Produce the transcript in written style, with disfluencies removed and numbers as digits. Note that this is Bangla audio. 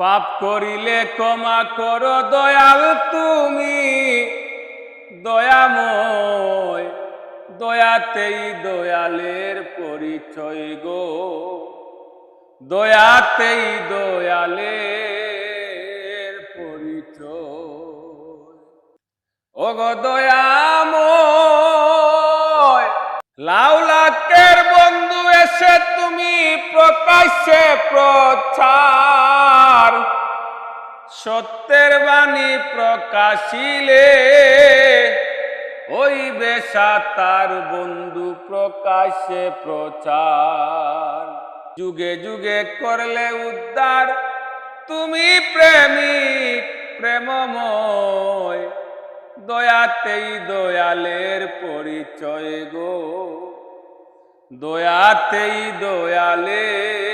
পাপ করিলে ক্ষমা করো দয়াল তুমি দয়াময়, দয়াতেই দয়ালের পরিচয় গো, দয়াতেই দয়ালের পরিচয়। ওগো দয়াময়, লাউলাকের বন্ধু এসে তুমি প্রকাশ্যে প্রচার, সত্যের বাণী প্রকাশিলে ওই বেশা তার বন্ধু প্রকাশ্যে প্রচার। যুগে যুগে করলে উদ্ধার তুমি প্রেমিক প্রেমময়, দয়াতেই দয়ালের পরিচয় গো, দয়াতেই দয়ালের